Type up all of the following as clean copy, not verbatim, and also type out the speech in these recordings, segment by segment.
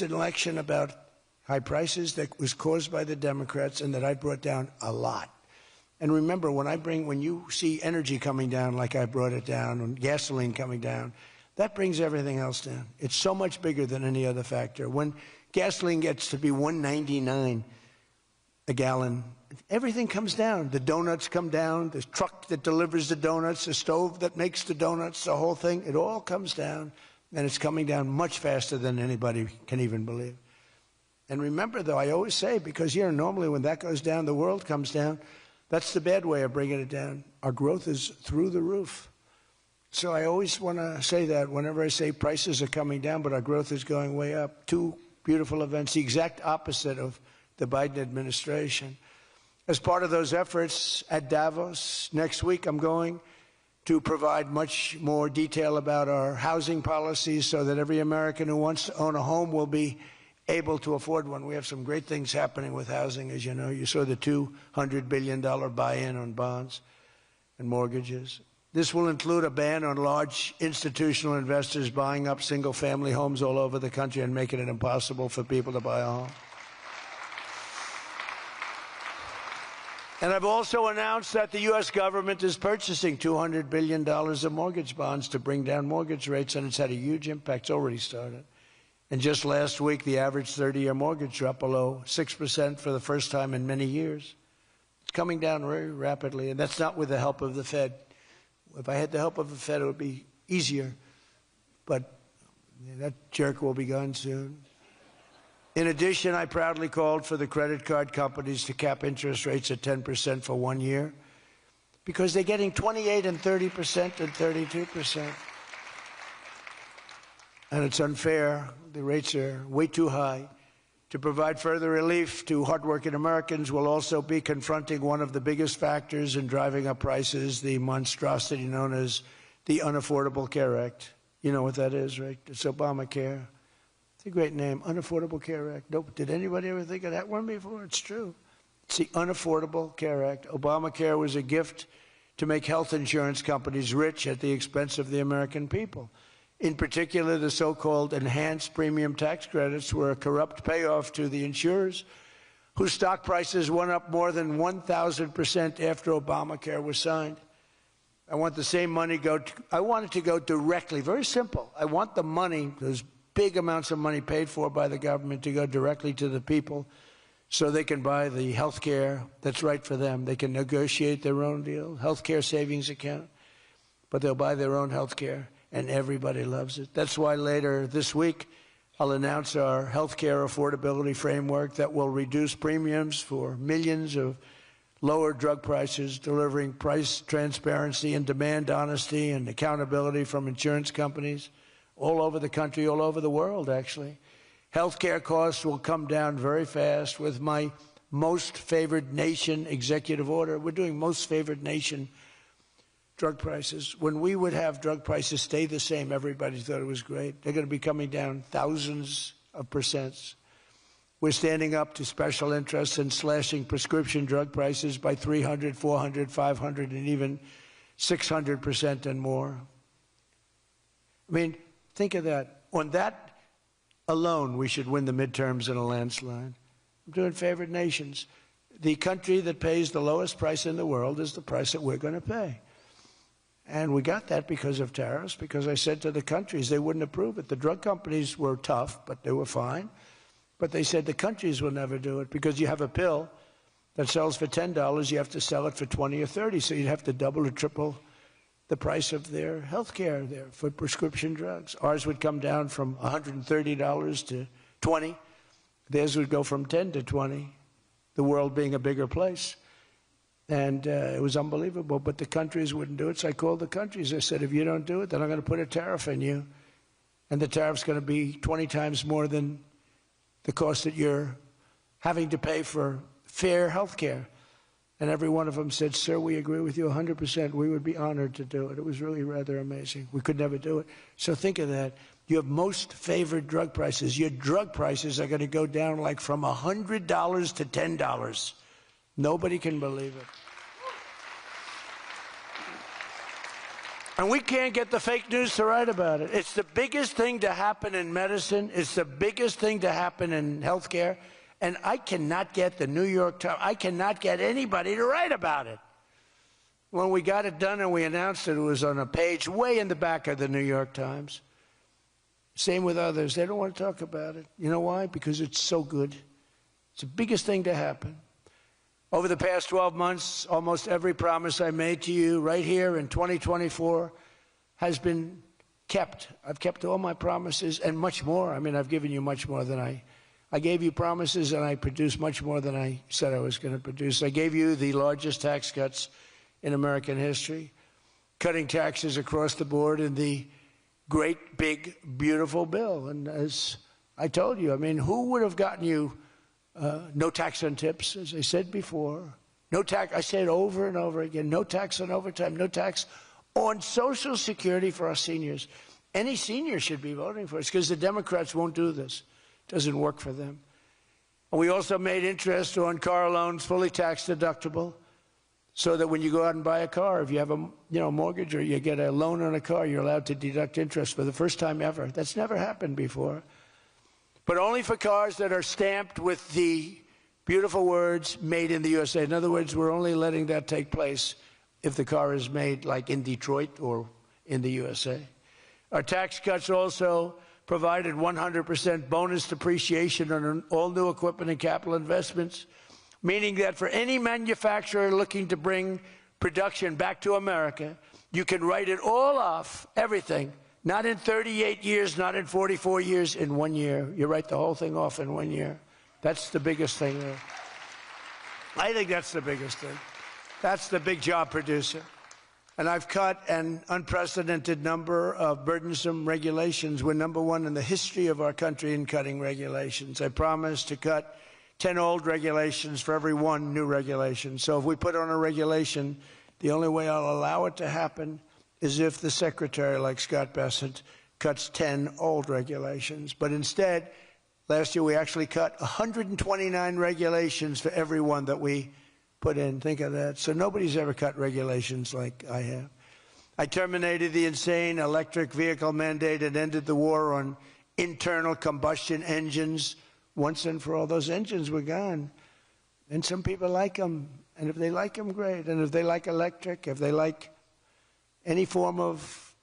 an election about high prices that was caused by the Democrats and that I brought down a lot. And remember, when you see energy coming down like I brought it down, and gasoline coming down, that brings everything else down. It's so much bigger than any other factor. When gasoline gets to be $1.99 a gallon, everything comes down. The donuts come down, the truck that delivers the donuts, the stove that makes the donuts, the whole thing, it all comes down, and it's coming down much faster than anybody can even believe. And remember, though, I always say, because, normally when that goes down, the world comes down. That's the bad way of bringing it down. Our growth is through the roof. So I always want to say that whenever I say prices are coming down, but our growth is going way up. Two beautiful events, the exact opposite of the Biden administration. As part of those efforts at Davos next week, I'm going to provide much more detail about our housing policies so that every American who wants to own a home will be able to afford one. We have some great things happening with housing, as you know. You saw the $200 billion buy-in on bonds and mortgages. This will include a ban on large institutional investors buying up single-family homes all over the country and making it impossible for people to buy a home. And I've also announced that the U.S. government is purchasing $200 billion of mortgage bonds to bring down mortgage rates, and it's had a huge impact. It's already started. And just last week, the average 30-year mortgage dropped below 6% for the first time in many years. It's coming down very rapidly, and that's not with the help of the Fed. If I had the help of the Fed, it would be easier. But that jerk will be gone soon. In addition, I proudly called for the credit card companies to cap interest rates at 10% for 1 year because they're getting 28% and 30% and 32%. And it's unfair. The rates are way too high. To provide further relief to hardworking Americans, we'll also be confronting one of the biggest factors in driving up prices, the monstrosity known as the Unaffordable Care Act. You know what that is, right? It's Obamacare. It's a great name, Unaffordable Care Act. Nope. Did anybody ever think of that one before? It's true. It's the Unaffordable Care Act. Obamacare was a gift to make health insurance companies rich at the expense of the American people. In particular, the so-called enhanced premium tax credits were a corrupt payoff to the insurers, whose stock prices went up more than 1,000% after Obamacare was signed. I want the same money I want it to go directly, very simple. I want the money, those big amounts of money paid for by the government, to go directly to the people so they can buy the health care that's right for them. They can negotiate their own deal, health care savings account, but they'll buy their own health care. And everybody loves it. That's why later this week, I'll announce our health care affordability framework that will reduce premiums for millions of lower drug prices, delivering price transparency and demand honesty and accountability from insurance companies all over the country, all over the world, actually. Health care costs will come down very fast with my most favored nation executive order. We're doing most favored nation drug prices. When we would have drug prices stay the same, everybody thought it was great. They're going to be coming down thousands of percents. We're standing up to special interests and slashing prescription drug prices by 300, 400, 500, and even 600% and more. I mean, think of that. On that alone, we should win the midterms in a landslide. I'm doing favored nations. The country that pays the lowest price in the world is the price that we're going to pay. And we got that because of tariffs, because I said to the countries they wouldn't approve it. The drug companies were tough, but they were fine. But they said the countries will never do it because you have a pill that sells for $10, you have to sell it for 20 or 30, so you'd have to double or triple the price of their health care there for prescription drugs. Ours would come down from $130 to $20. Theirs would go from 10 to 20, the world being a bigger place. And it was unbelievable, but the countries wouldn't do it. So I called the countries. I said, if you don't do it, then I'm going to put a tariff on you. And the tariff's going to be 20 times more than the cost that you're having to pay for fair health care. And every one of them said, sir, we agree with you 100%. We would be honored to do it. It was really rather amazing. We could never do it. So think of that. You have most favored drug prices. Your drug prices are going to go down like from $100 to $10. Nobody can believe it. And we can't get the fake news to write about it. It's the biggest thing to happen in medicine. It's the biggest thing to happen in healthcare. And I cannot get the New York Times, I cannot get anybody to write about it. When we got it done and we announced it, it was on a page way in the back of the New York Times. Same with others. They don't want to talk about it. You know why? Because it's so good. It's the biggest thing to happen. Over the past 12 months, almost every promise I made to you right here in 2024 has been kept. I've kept all my promises and much more. I mean, I've given you much more than I gave you promises, and I produced much more than I said I was going to produce. I gave you the largest tax cuts in American history, cutting taxes across the board in the great, big, beautiful bill. And as I told you, I mean, who would have gotten you no tax on tips, as I said before. No tax, I say it over and over again, no tax on overtime, no tax on Social Security for our seniors. Any senior should be voting for us because the Democrats won't do this. It doesn't work for them. And we also made interest on car loans fully tax deductible so that when you go out and buy a car, if you have a mortgage or you get a loan on a car, you're allowed to deduct interest for the first time ever. That's never happened before. But only for cars that are stamped with the beautiful words, made in the USA. In other words, we're only letting that take place if the car is made like in Detroit or in the USA. Our tax cuts also provided 100% bonus depreciation on all new equipment and capital investments, meaning that for any manufacturer looking to bring production back to America, you can write it all off, everything. Not in 38 years, not in 44 years, in 1 year. You write the whole thing off in 1 year. That's the biggest thing there. I think that's the biggest thing. That's the big job producer. And I've cut an unprecedented number of burdensome regulations. We're number one in the history of our country in cutting regulations. I promised to cut 10 old regulations for every one new regulation. So if we put on a regulation, the only way I'll allow it to happen is if the secretary, like Scott Bessent, cuts 10 old regulations. But instead, last year we actually cut 129 regulations for every one that we put in. Think of that. So nobody's ever cut regulations like I have. I terminated the insane electric vehicle mandate and ended the war on internal combustion engines. Once and for all, those engines were gone. And some people like them. And if they like them, great. And if they like electric, if they like any form of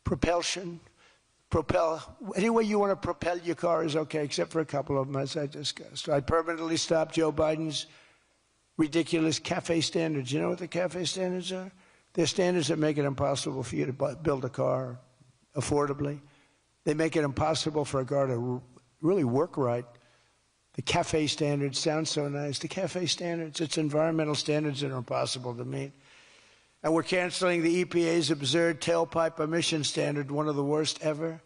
propulsion, any way you want to propel your car is okay, except for a couple of them, as I discussed. I permanently stopped Joe Biden's ridiculous CAFE standards. You know what the CAFE standards are? They're standards that make it impossible for you to build a car affordably. They make it impossible for a car to really work right. The CAFE standards sound so nice. The CAFE standards, it's environmental standards that are impossible to meet. And we're canceling the EPA's absurd tailpipe emission standard, one of the worst ever.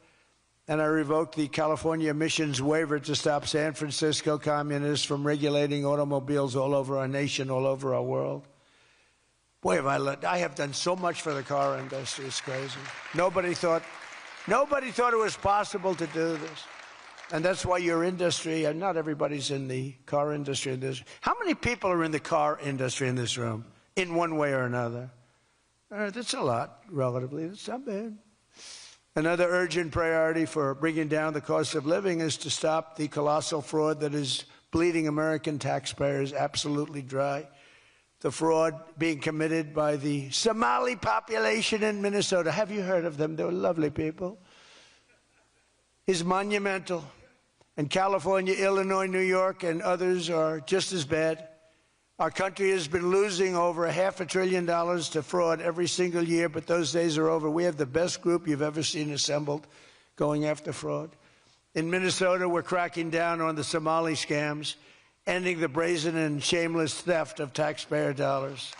And I revoked the California emissions waiver to stop San Francisco communists from regulating automobiles all over our nation, all over our world. Boy, I have done so much for the car industry. It's crazy. Nobody thought it was possible to do this. And that's why your industry, and not everybody's in the car industry. How many people are in the car industry in this room, in one way or another? That's a lot, relatively. That's not bad. Another urgent priority for bringing down the cost of living is to stop the colossal fraud that is bleeding American taxpayers absolutely dry. The fraud being committed by the Somali population in Minnesota. Have you heard of them? They're lovely people. Is monumental. And California, Illinois, New York, and others are just as bad. Our country has been losing over $500 billion to fraud every single year, but those days are over. We have the best group you've ever seen assembled going after fraud. In Minnesota, we're cracking down on the Somali scams, ending the brazen and shameless theft of taxpayer dollars.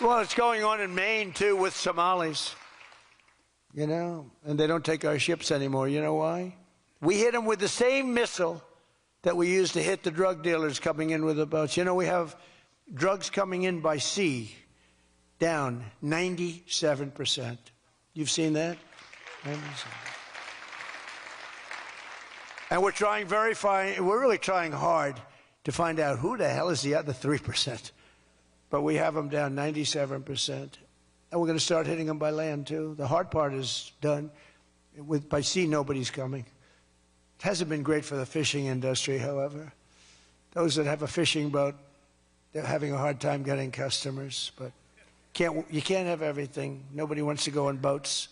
Well, it's going on in Maine, too, with Somalis. You know, and they don't take our ships anymore. You know why? We hit them with the same missile that we used to hit the drug dealers coming in with the boats. You know, we have drugs coming in by sea down 97%. You've seen that? 97%. And we're trying we're really trying hard to find out who the hell is the other 3%. but we have them down 97%. And we're going to start hitting them by land, too. The hard part is done. By sea, nobody's coming. It hasn't been great for the fishing industry, however. Those that have a fishing boat, they're having a hard time getting customers. But you can't have everything. Nobody wants to go on boats.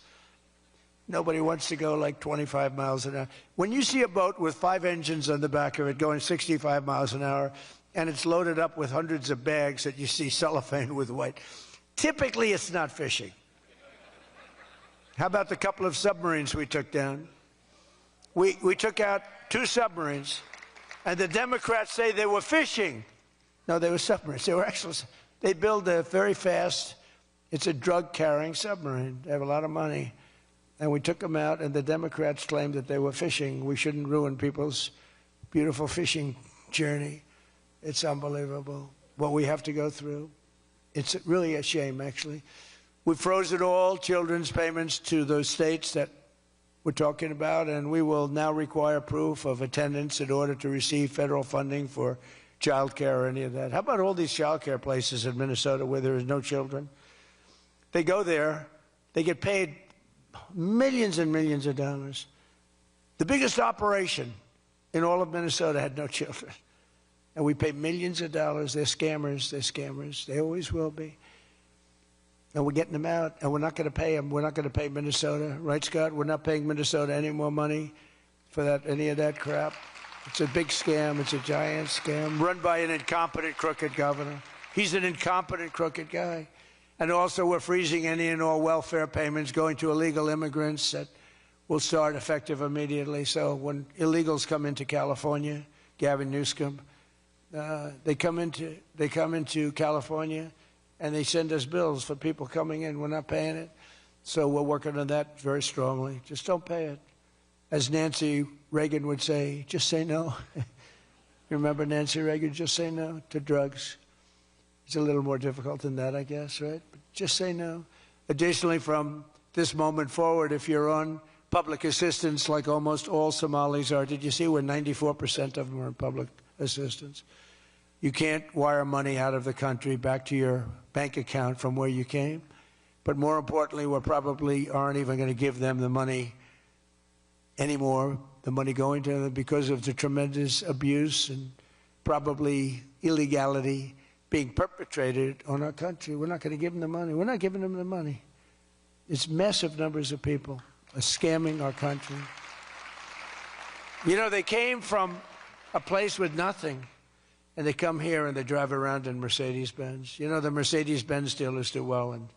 Nobody wants to go like 25 miles an hour. When you see a boat with 5 engines on the back of it going 65 miles an hour, and it's loaded up with hundreds of bags that you see cellophane with white, typically it's not fishing. How about the couple of submarines we took down? We took out 2 submarines, and the Democrats say they were fishing. No, they were submarines. They were actually, they build a very fast, it's a drug-carrying submarine. They have a lot of money. And we took them out, and the Democrats claimed that they were fishing. We shouldn't ruin people's beautiful fishing journey. It's unbelievable what we have to go through. It's really a shame, actually. We froze it all, children's payments to those states that we're talking about, and we will now require proof of attendance in order to receive federal funding for child care or any of that. How about all these child care places in Minnesota where there is no children? They go there, they get paid millions and millions of dollars. The biggest operation in all of Minnesota had no children. And we pay millions of dollars. They're scammers. They're scammers. They always will be. And we're getting them out, and we're not going to pay them. We're not going to pay Minnesota. Right, Scott? We're not paying Minnesota any more money for that, any of that crap. It's a big scam. It's a giant scam run by an incompetent, crooked governor. He's an incompetent, crooked guy. And also we're freezing any and all welfare payments going to illegal immigrants that will start effective immediately. So when illegals come into California, Gavin Newsom, they come into California and they send us bills for people coming in. We're not paying it. So we're working on that very strongly. Just don't pay it. As Nancy Reagan would say, just say no. You remember Nancy Reagan? Just say no to drugs. It's a little more difficult than that, I guess, right? But just say no. Additionally, from this moment forward, if you're on public assistance like almost all Somalis are, did you see where 94% of them are on public assistance? You can't wire money out of the country back to your bank account from where you came. But more importantly, we probably aren't even going to give them the money anymore, the money going to them, because of the tremendous abuse and probably illegality being perpetrated on our country. We're not going to give them the money. We're not giving them the money. It's massive numbers of people are scamming our country. You know, they came from a place with nothing, and they come here and they drive around in Mercedes-Benz. You know, the Mercedes-Benz dealers do well in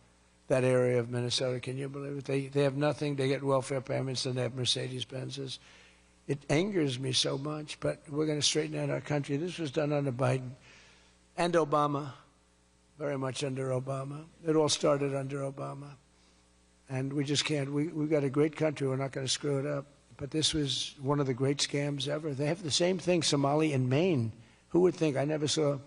that area of Minnesota. Can you believe it? They have nothing. They get welfare payments, and they have Mercedes-Benzes. It angers me so much, but we're going to straighten out our country. This was done under Biden and Obama, very much under Obama. It all started under Obama. And we just can't. We've got a great country. We're not going to screw it up. But this was one of the great scams ever. They have the same thing, Somali in Maine. Who would think? I never saw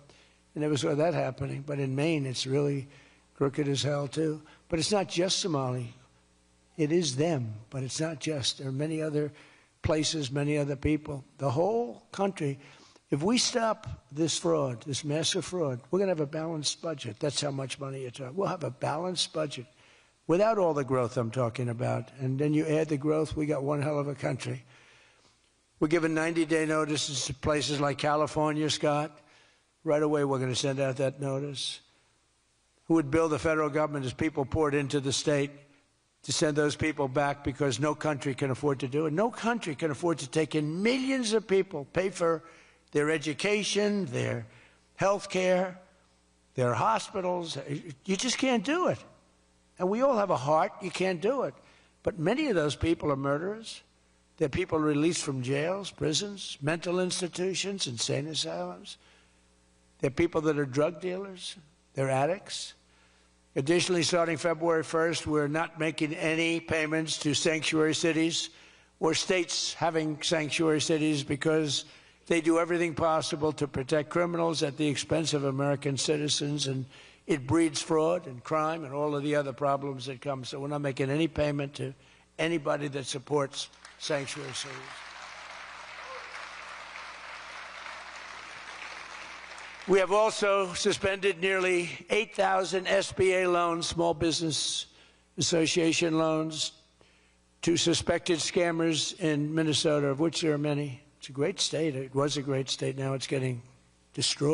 that happening. But in Maine, it's really crooked as hell, too. But it's not just Somali. It is them, but it's not just. There are many other places, many other people. The whole country. If we stop this fraud, this massive fraud, we're going to have a balanced budget. That's how much money you're talking. We'll have a balanced budget without all the growth I'm talking about. And then you add the growth, we got one hell of a country. We're giving 90-day notices to places like California, Scott. Right away, we're going to send out that notice. Who would bill the federal government as people poured into the state to send those people back because no country can afford to do it? No country can afford to take in millions of people, pay for their education, their health care, their hospitals. You just can't do it. And we all have a heart. You can't do it. But many of those people are murderers. They're people released from jails, prisons, mental institutions, insane asylums. They're people that are drug dealers. They're addicts. Additionally, starting February 1st, we're not making any payments to sanctuary cities or states having sanctuary cities because they do everything possible to protect criminals at the expense of American citizens, and it breeds fraud and crime and all of the other problems that come. So we're not making any payment to anybody that supports sanctuary cities. We have also suspended nearly 8,000 SBA loans, Small Business Association loans, to suspected scammers in Minnesota, of which there are many. It's a great state. It was a great state. Now it's getting destroyed.